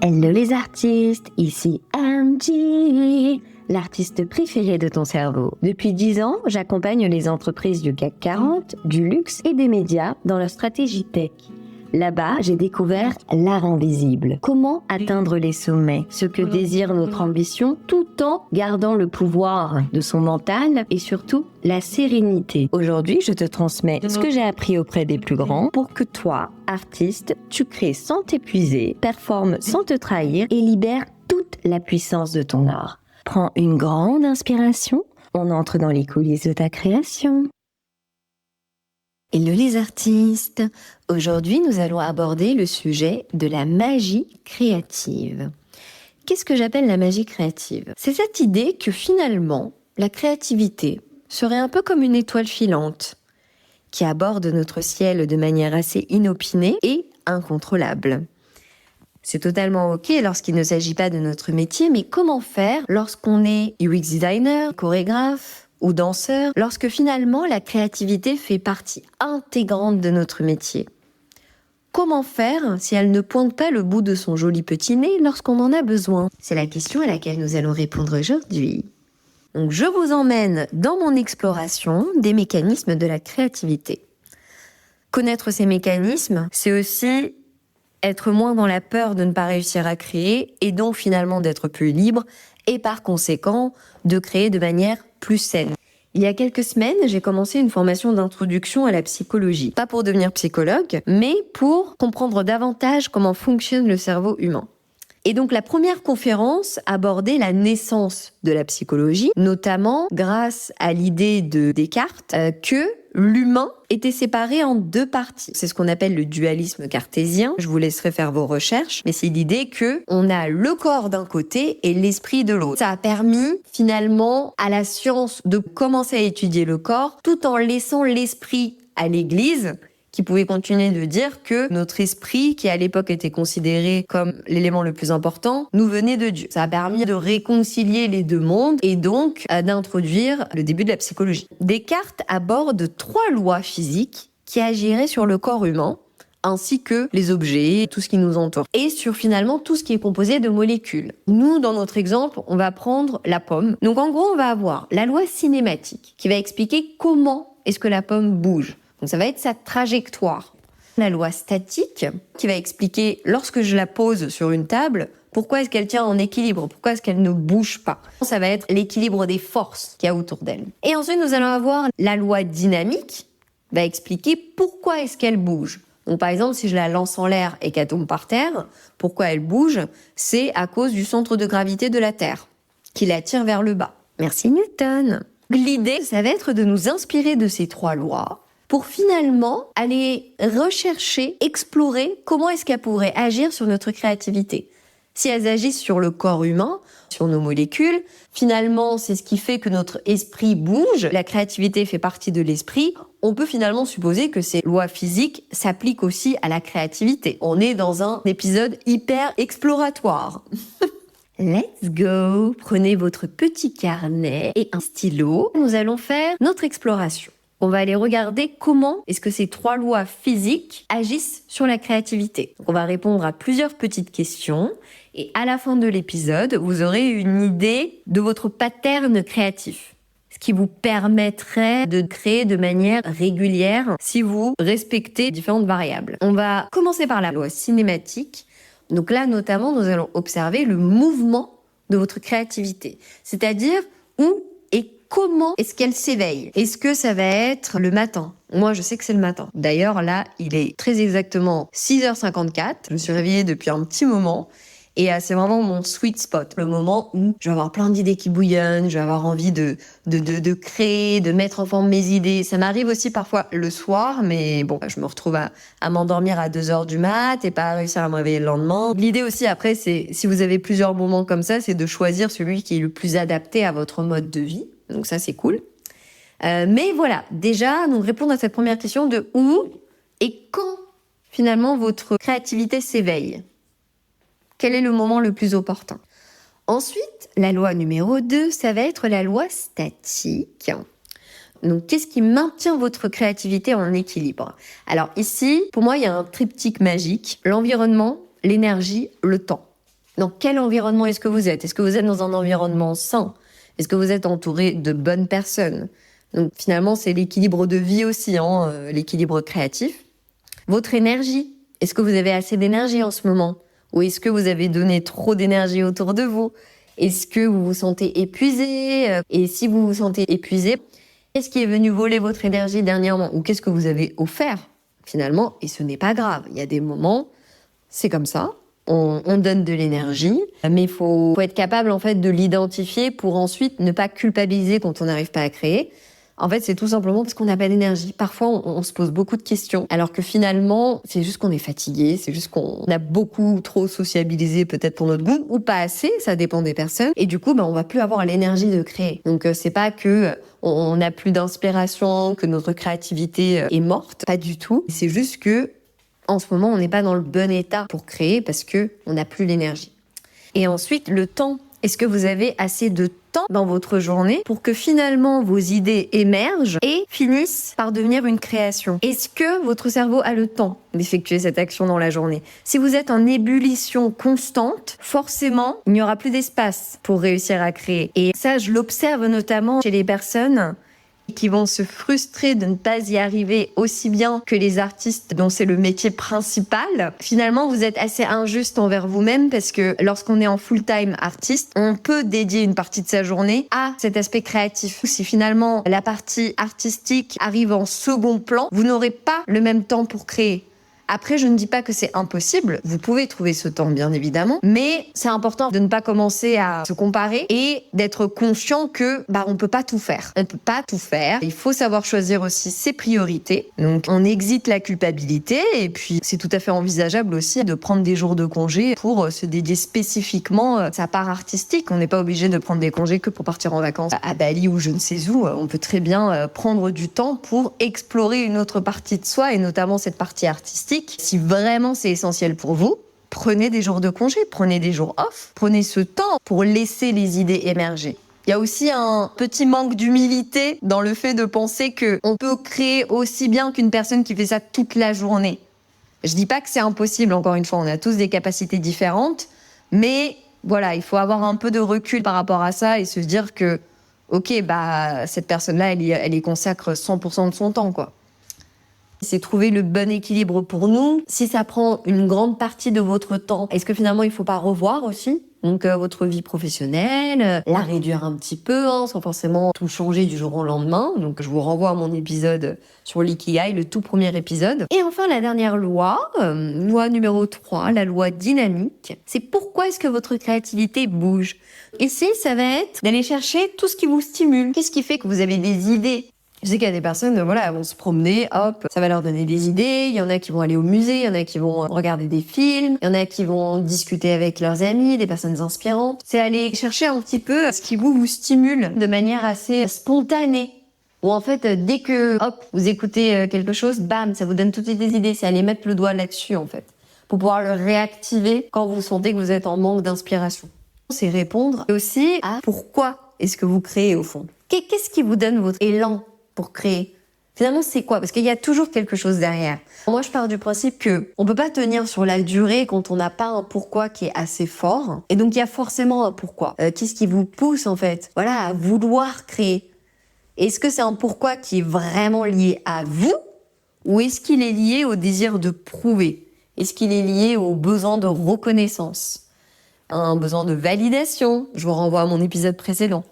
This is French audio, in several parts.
Hello les artistes, ici Angie, l'artiste préférée de ton cerveau. Depuis 10 ans, j'accompagne les entreprises du CAC 40, du luxe et des médias dans leur stratégie tech. Là-bas, j'ai découvert l'art invisible. Comment atteindre les sommets, ce que désire notre ambition, tout en gardant le pouvoir de son mental et surtout la sérénité. Aujourd'hui, je te transmets ce que j'ai appris auprès des plus grands pour que toi, artiste, tu crées sans t'épuiser, performes sans te trahir et libères toute la puissance de ton art. Prends une grande inspiration, on entre dans les coulisses de ta création. Hello les artistes, aujourd'hui nous allons aborder le sujet de la magie créative. Qu'est-ce que j'appelle la magie créative ? C'est cette idée que finalement, la créativité serait un peu comme une étoile filante qui aborde notre ciel de manière assez inopinée et incontrôlable. C'est totalement ok lorsqu'il ne s'agit pas de notre métier, mais comment faire lorsqu'on est UX designer, chorégraphe ou danseur, lorsque finalement la créativité fait partie intégrante de notre métier ? Comment faire si elle ne pointe pas le bout de son joli petit nez lorsqu'on en a besoin ? C'est la question à laquelle nous allons répondre aujourd'hui. Donc je vous emmène dans mon exploration des mécanismes de la créativité. Connaître ces mécanismes, c'est aussi être moins dans la peur de ne pas réussir à créer et donc finalement d'être plus libre et par conséquent de créer de manière plus saine. Il y a quelques semaines, j'ai commencé une formation d'introduction à la psychologie. Pas pour devenir psychologue, mais pour comprendre davantage comment fonctionne le cerveau humain. Et donc la première conférence abordait la naissance de la psychologie, notamment grâce à l'idée de Descartes que l'humain était séparé en deux parties. C'est ce qu'on appelle le dualisme cartésien. Je vous laisserai faire vos recherches, mais c'est l'idée que on a le corps d'un côté et l'esprit de l'autre. Ça a permis finalement à la science de commencer à étudier le corps tout en laissant l'esprit à l'Église, qui pouvait continuer de dire que notre esprit, qui à l'époque était considéré comme l'élément le plus important, nous venait de Dieu. Ça a permis de réconcilier les deux mondes et donc d'introduire le début de la psychologie. Descartes aborde 3 lois physiques qui agiraient sur le corps humain, ainsi que les objets, tout ce qui nous entoure, et sur finalement tout ce qui est composé de molécules. Nous, dans notre exemple, on va prendre la pomme. Donc en gros, on va avoir la loi cinématique, qui va expliquer comment est-ce que la pomme bouge. Donc ça va être sa trajectoire. La loi statique, qui va expliquer, lorsque je la pose sur une table, pourquoi est-ce qu'elle tient en équilibre, pourquoi est-ce qu'elle ne bouge pas. Ça va être l'équilibre des forces qu'il y a autour d'elle. Et ensuite, nous allons avoir la loi dynamique, qui va expliquer pourquoi est-ce qu'elle bouge. Donc par exemple, si je la lance en l'air et qu'elle tombe par terre, pourquoi elle bouge ? C'est à cause du centre de gravité de la Terre, qui la tire vers le bas. Merci Newton. L'idée, ça va être de nous inspirer de ces 3 lois, pour finalement aller rechercher, explorer comment est-ce qu'elles pourraient agir sur notre créativité. Si elles agissent sur le corps humain, sur nos molécules, finalement c'est ce qui fait que notre esprit bouge, la créativité fait partie de l'esprit, on peut finalement supposer que ces lois physiques s'appliquent aussi à la créativité. On est dans un épisode hyper exploratoire. Let's go! Prenez votre petit carnet et un stylo. Nous allons faire notre exploration. On va aller regarder comment est-ce que ces 3 lois physiques agissent sur la créativité. Donc on va répondre à plusieurs petites questions et à la fin de l'épisode, vous aurez une idée de votre pattern créatif, ce qui vous permettrait de créer de manière régulière si vous respectez différentes variables. On va commencer par la loi cinématique. Donc là, notamment, nous allons observer le mouvement de votre créativité, c'est-à-dire où et comment est-ce qu'elle s'éveille ? Est-ce que ça va être le matin ? Moi, je sais que c'est le matin. D'ailleurs, là, il est très exactement 6h54. Je me suis réveillée depuis un petit moment. Et c'est vraiment mon sweet spot. Le moment où je vais avoir plein d'idées qui bouillonnent, je vais avoir envie de créer, de mettre en forme mes idées. Ça m'arrive aussi parfois le soir, mais bon, je me retrouve à m'endormir à 2h du mat et pas à réussir à me réveiller le lendemain. L'idée aussi, après, c'est, si vous avez plusieurs moments comme ça, c'est de choisir celui qui est le plus adapté à votre mode de vie. Donc ça, c'est cool. Mais voilà, déjà, nous répondre à cette première question de où et quand, finalement, votre créativité s'éveille. Quel est le moment le plus opportun ? Ensuite, la loi numéro 2, ça va être la loi statique. Donc, qu'est-ce qui maintient votre créativité en équilibre ? Alors ici, pour moi, il y a un triptyque magique. L'environnement, l'énergie, le temps. Dans quel environnement est-ce que vous êtes? Est-ce que vous êtes dans un environnement sain? Est-ce que vous êtes entouré de bonnes personnes? Donc finalement, c'est l'équilibre de vie aussi, l'équilibre créatif. Votre énergie. Est-ce que vous avez assez d'énergie en ce moment? Ou est-ce que vous avez donné trop d'énergie autour de vous? Est-ce que vous vous sentez épuisé? Et si vous vous sentez épuisé, qu'est-ce qui est venu voler votre énergie dernièrement? Ou qu'est-ce que vous avez offert finalement? Et ce n'est pas grave. Il y a des moments, c'est comme ça. On donne de l'énergie, mais il faut être capable en fait de l'identifier pour ensuite ne pas culpabiliser quand on n'arrive pas à créer. En fait, c'est tout simplement parce qu'on n'a pas d'énergie. Parfois, on se pose beaucoup de questions, alors que finalement, c'est juste qu'on est fatigué, c'est juste qu'on a beaucoup trop sociabilisé peut-être pour notre goût, ou pas assez, ça dépend des personnes. Et du coup, on va plus avoir l'énergie de créer. Donc, c'est pas que on n'a plus d'inspiration, que notre créativité est morte, pas du tout. C'est juste que en ce moment, on n'est pas dans le bon état pour créer parce que on n'a plus l'énergie. Et ensuite, le temps. Est-ce que vous avez assez de temps dans votre journée pour que finalement vos idées émergent et finissent par devenir une création? Est-ce que votre cerveau a le temps d'effectuer cette action dans la journée? Si vous êtes en ébullition constante, forcément, il n'y aura plus d'espace pour réussir à créer. Et ça, je l'observe notamment chez les personnes qui vont se frustrer de ne pas y arriver aussi bien que les artistes dont c'est le métier principal. Finalement, vous êtes assez injuste envers vous-même parce que lorsqu'on est en full-time artiste, on peut dédier une partie de sa journée à cet aspect créatif. Si finalement la partie artistique arrive en second plan, vous n'aurez pas le même temps pour créer. Après, je ne dis pas que c'est impossible. Vous pouvez trouver ce temps, bien évidemment. Mais c'est important de ne pas commencer à se comparer et d'être conscient que, on peut pas tout faire. On ne peut pas tout faire. Il faut savoir choisir aussi ses priorités. Donc, on exite la culpabilité et puis c'est tout à fait envisageable aussi de prendre des jours de congé pour se dédier spécifiquement à sa part artistique. On n'est pas obligé de prendre des congés que pour partir en vacances à Bali ou je ne sais où. On peut très bien prendre du temps pour explorer une autre partie de soi et notamment cette partie artistique. Si vraiment c'est essentiel pour vous, prenez des jours de congé, prenez des jours off, prenez ce temps pour laisser les idées émerger. Il y a aussi un petit manque d'humilité dans le fait de penser qu'on peut créer aussi bien qu'une personne qui fait ça toute la journée. Je dis pas que c'est impossible, encore une fois, on a tous des capacités différentes, mais voilà, il faut avoir un peu de recul par rapport à ça et se dire que, cette personne-là, elle y consacre 100% de son temps, quoi. C'est trouver le bon équilibre pour nous. Si ça prend une grande partie de votre temps, est-ce que finalement il ne faut pas revoir aussi votre vie professionnelle, la réduire un petit peu, sans forcément tout changer du jour au lendemain. Donc je vous renvoie à mon épisode sur l'ikigai, le tout premier épisode. Et enfin la dernière loi, loi numéro 3, la loi dynamique, c'est pourquoi est-ce que votre créativité bouge? Ici, ça va être d'aller chercher tout ce qui vous stimule. Qu'est-ce qui fait que vous avez des idées? Je sais qu'il y a des personnes, elles vont se promener, hop, ça va leur donner des idées. Il y en a qui vont aller au musée, il y en a qui vont regarder des films, il y en a qui vont discuter avec leurs amis, des personnes inspirantes. C'est aller chercher un petit peu ce qui vous stimule de manière assez spontanée. Ou en fait, dès que, vous écoutez quelque chose, bam, ça vous donne toutes des idées. C'est aller mettre le doigt là-dessus, en fait, pour pouvoir le réactiver quand vous sentez que vous êtes en manque d'inspiration. C'est répondre aussi à pourquoi est-ce que vous créez au fond. Qu'est-ce qui vous donne votre élan pour créer? Finalement, c'est quoi? Parce qu'il y a toujours quelque chose derrière. Moi, je pars du principe que on peut pas tenir sur la durée quand on n'a pas un pourquoi qui est assez fort. Et donc, il y a forcément un pourquoi. Qu'est-ce qui vous pousse, en fait, à vouloir créer? Est-ce que c'est un pourquoi qui est vraiment lié à vous? Ou est-ce qu'il est lié au désir de prouver? Est-ce qu'il est lié au besoin de reconnaissance? Un besoin de validation? Je vous renvoie à mon épisode précédent.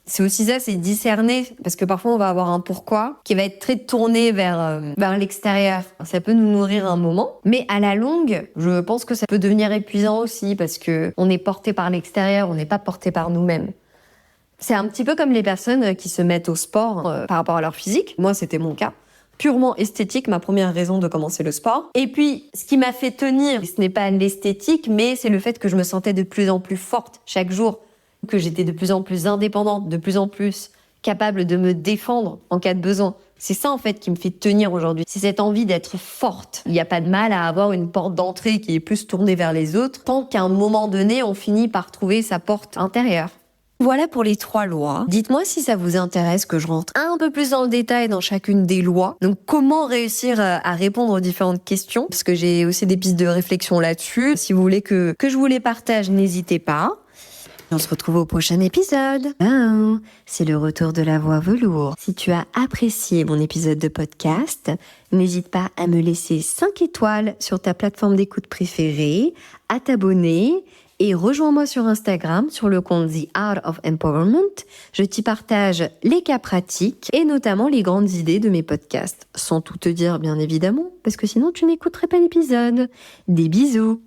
C'est aussi ça, c'est discerner, parce que parfois on va avoir un pourquoi qui va être très tourné vers l'extérieur. Ça peut nous nourrir un moment, mais à la longue, je pense que ça peut devenir épuisant aussi, parce que on est porté par l'extérieur, on n'est pas porté par nous-mêmes. C'est un petit peu comme les personnes qui se mettent au sport par rapport à leur physique. Moi, c'était mon cas. Purement esthétique, ma première raison de commencer le sport. Et puis, ce qui m'a fait tenir, ce n'est pas l'esthétique, mais c'est le fait que je me sentais de plus en plus forte chaque jour, que j'étais de plus en plus indépendante, de plus en plus capable de me défendre en cas de besoin. C'est ça, en fait, qui me fait tenir aujourd'hui. C'est cette envie d'être forte. Il n'y a pas de mal à avoir une porte d'entrée qui est plus tournée vers les autres, tant qu'à un moment donné, on finit par trouver sa porte intérieure. Voilà pour les 3 lois. Dites-moi si ça vous intéresse que je rentre un peu plus dans le détail dans chacune des lois. Donc comment réussir à répondre aux différentes questions, parce que j'ai aussi des pistes de réflexion là-dessus. Si vous voulez que je vous les partage, n'hésitez pas. On se retrouve au prochain épisode. Ciao. C'est le retour de la voix velours. Si tu as apprécié mon épisode de podcast, n'hésite pas à me laisser 5 étoiles sur ta plateforme d'écoute préférée, à t'abonner et rejoins-moi sur Instagram sur le compte The Art of Empowerment. Je t'y partage les cas pratiques et notamment les grandes idées de mes podcasts. Sans tout te dire bien évidemment, parce que sinon tu n'écouterais pas l'épisode. Des bisous.